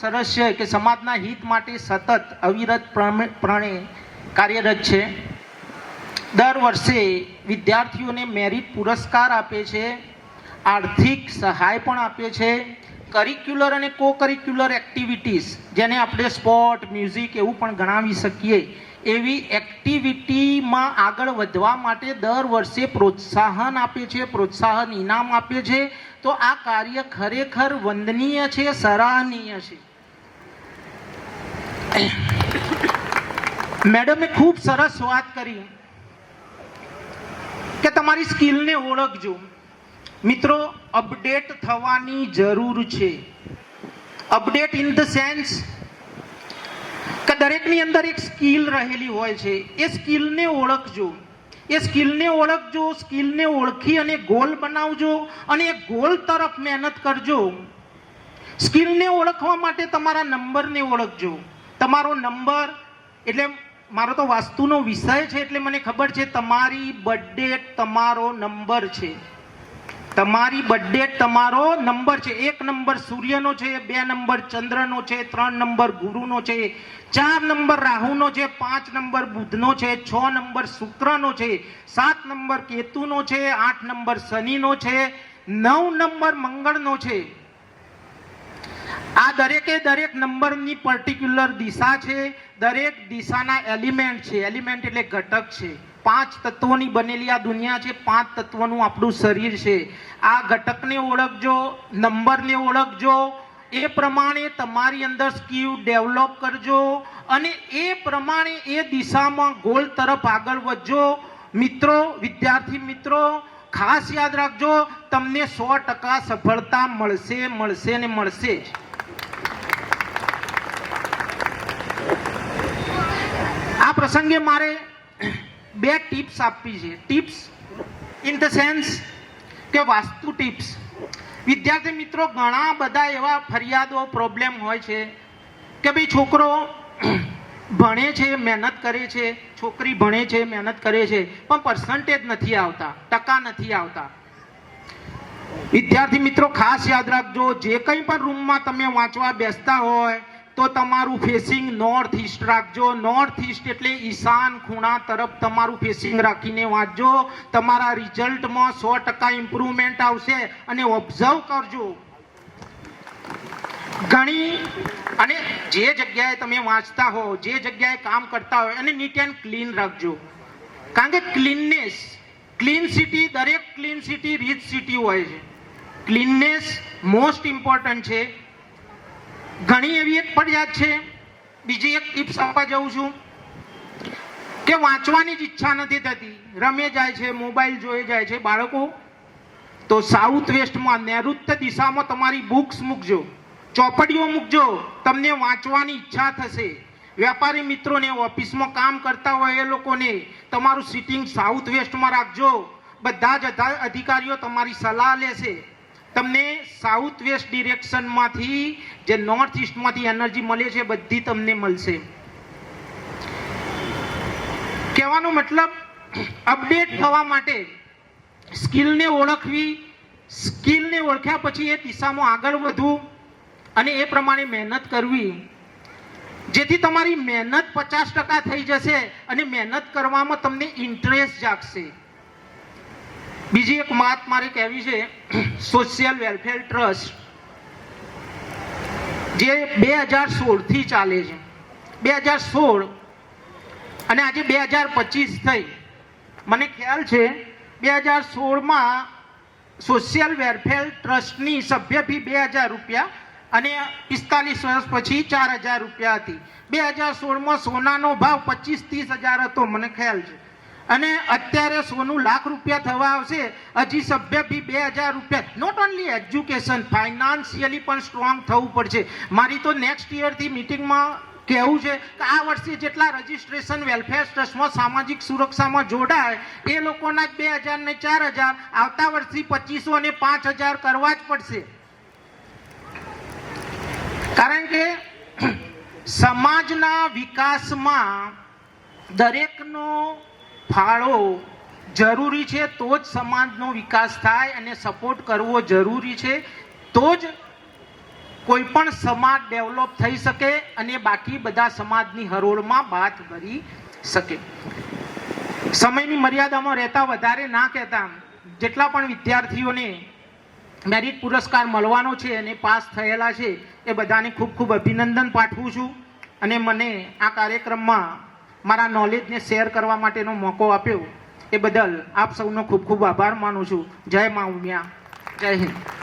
સરસ છે કે સમાજના હિત માટે સતત અવિરત પ્રણે કાર્યરત છે. દર વર્ષે વિદ્યાર્થીઓને મેરિટ પુરસ્કાર આપે છે, આર્થિક સહાય પણ આપે છે. કરિક્યુલર અને કો કરિક્યુલર એક્ટિવિટીઝ, જેને આપણે સ્પોર્ટ, મ્યુઝિક એવું પણ ગણાવી શકીએ, એવી એક્ટિવિટીમાં આગળ વધવા માટે દર વર્ષે પ્રોત્સાહન આપે છે, પ્રોત્સાહન ઇનામ આપે છે. તો આ કાર્ય ખરેખર વંદનીય છે, સરાહનીય છે. મેડમે ખૂબ સરસ વાત કરી કે તમારી સ્કિલને ઓળખજો. મિત્રો, અપડેટ થવાની જરૂર છે. અપડેટ ઇન ધ સેન્સ કે દરેકની અંદર એક સ્કિલ રહેલી હોય છે. એ સ્કિલને ઓળખજો. એ સ્કિલને ઓળખજો, સ્કિલને ઓળખી અને ગોલ બનાવજો અને એ ગોલ તરફ મહેનત કરજો. સ્કિલને ઓળખવા માટે તમારા નંબરને ઓળખજો. તમારો નંબર એટલે મારો તો વાસ્તુનો વિષય છે, એટલે મને ખબર છે તમારી બર્થડે તમારો નંબર છે. તમારી બર્થડે તમારો નંબર છે. 1 નંબર સૂર્યનો છે, 2 નંબર ચંદ્રનો છે, 3 નંબર ગુરુનો છે, 4 નંબર રાહુનો છે, 5 નંબર બુધનો છે, 6 નંબર શુક્રનો છે, 7 નંબર કેતુનો છે, 8 નંબર શનિનો છે, 9 નંબર મંગળનો છે. આ દરેકે દરેક નંબરની પર્ટિક્યુલર દિશા છે. દરેક દિશાના એલિમેન્ટ છે. એલિમેન્ટ એટલે ઘટક છે. 5 તત્વોની બનેલી આ દુનિયા છે. 5 તત્વોનું આપણું શરીર છે. આ ઘટકને ઓળખજો, નંબરને ઓળખજો, એ પ્રમાણે તમારી અંદર સ્કિલ ડેવલપ કરજો અને એ પ્રમાણે એ દિશામાં ગોલ તરફ આગળ વધજો. મિત્રો, વિદ્યાર્થી મિત્રો, ખાસ યાદ રાખજો, તમને 100% સફળતા મળશે, મળશે ને મળશે જ. આ પ્રસંગે મારે 2 ટિપ્સ આપવી છે. ટિપ્સ ઇન ધ સેન્સ કે વાસ્તુ ટિપ્સ. વિદ્યાર્થી મિત્રો, ઘણા બધા એવા ફરિયાદો, પ્રોબ્લેમ હોય છે કે ભાઈ છોકરો ભણે છે, મહેનત કરે છે, છોકરી ભણે છે, મહેનત કરે છે, પણ પર્સન્ટેજ નથી આવતા, ટકા નથી આવતા. વિદ્યાર્થી મિત્રો, ખાસ યાદ રાખજો, જે કંઈ પણ રૂમમાં તમે વાંચવા બેસતા હોય તો તમારું ફેસિંગ નોર્થ ઈસ્ટ રાખજો. નોર્થ ઈસ્ટ એટલે ઈશાન ખૂણા તરફ તમારું ફેસિંગ રાખીને વાંચજો. તમારા રિઝલ્ટમાં 100% ઇમ્પ્રુવમેન્ટ આવશે. અને ઓબ્ઝર્વ કરજો, ઘણી અને જે જગ્યાએ તમે વાંચતા હો, જે જગ્યાએ કામ કરતા હોય, અને નીટ એન્ડ ક્લીન રાખજો. કારણ કે ક્લીનનેસ, ક્લીન સિટી, દરેક ક્લીન સિટી રીચ સિટી હોય છે. ક્લીનનેસ મોસ્ટ ઇમ્પોર્ટન્ટ છે. ઘણી એવી એક ફરિયાદ છે. બીજી એક ટિપ્સ આપવા જાઉં છું કે વાંચવાની જ ઈચ્છા નથી થતી, રમે જાય છે, મોબાઈલ જોઈ જાય છે બાળકો. તો સાઉથ વેસ્ટમાં, નૈઋત્ય દિશામાં તમારી બુક્સ મૂકજો, ચોપડીઓ મૂકજો. તમને વાંચવાની ઈચ્છા થશે. વેપારી મિત્રોને, ઓફિસમાં કામ કરતા હોય એ લોકોને તમારું સિટિંગ સાઉથ વેસ્ટમાં રાખજો. બધા જ અધિકારીઓ તમારી સલાહ લેશે. તમને સાઉથ વેસ્ટ ડિરેક્શનમાંથી, જે નોર્થ ઈસ્ટમાંથી એનર્જી મળે છે, બધી તમને મળશે. કહેવાનો મતલબ, અપડેટ થવા માટે સ્કિલને ઓળખવી, સ્કિલને ઓળખ્યા પછી એ દિશામાં આગળ વધવું અને એ પ્રમાણે મહેનત કરવી, જેથી તમારી મહેનત 50% થઈ જશે અને મહેનત કરવામાં તમને ઇન્ટરેસ્ટ જાગશે. બીજી એક વાત મારે કહેવી છે, સોશિયલ વેલફેર ટ્રસ્ટ જે 2016 થી ચાલે છે. 2016 અને આજે 2025 થઈ. મને ખ્યાલ છે 2016માં સોશિયલ વેલફેર ટ્રસ્ટની સભ્ય ફી 2000 રૂપિયા અને 45 વર્ષ પછી 4000 રૂપિયા હતી. 2016માં સોનાનો ભાવ 25-30 હજાર હતો, મને ખ્યાલ છે. અને અત્યારે સોનું લાખ રૂપિયા થવા આવશે. હજી સભ્ય ફી 2000 રૂપિયા. નોટ ઓનલી એજ્યુકેશન, ફાઇનાન્શિયલી પણ સ્ટ્રોંગ થવું પડશે. મારી તો નેક્સ્ટ યરથી મિટિંગમાં કહેવું છે કે આ વર્ષે જેટલા રજિસ્ટ્રેશન વેલફેર ટ્રસ્ટમાં સામાજિક સુરક્ષામાં જોડાય એ લોકોના 2000 ને 4000, આવતા વર્ષથી 2500 અને 5000 કરવા જ પડશે. કારણ કે સમાજના વિકાસમાં દરેકનો ફાળો જરૂરી છે, તો જ સમાજનો વિકાસ થાય અને સપોર્ટ કરવો જરૂરી છે. તો જ કોઈ પણ સમાજ ડેવલપ થઈ શકે અને બાકી બધા સમાજની હરોળમાં બાથ ભરી શકે. સમયની મર્યાદામાં રહેતા વધારે ના કહેતા, જેટલા પણ વિદ્યાર્થીઓને મેરિટ પુરસ્કાર મળવાનો છે અને પાસ થયેલા છે એ બધાને ખૂબ ખૂબ અભિનંદન પાઠવું છું. અને મને આ કાર્યક્રમમાં મારા નોલેજને શેર કરવા માટેનો મોકો આપ્યો એ બદલ આપ સૌનો ખૂબ ખૂબ આભાર માનું છું. જય મા ઉમિયા, જય હિન્દ.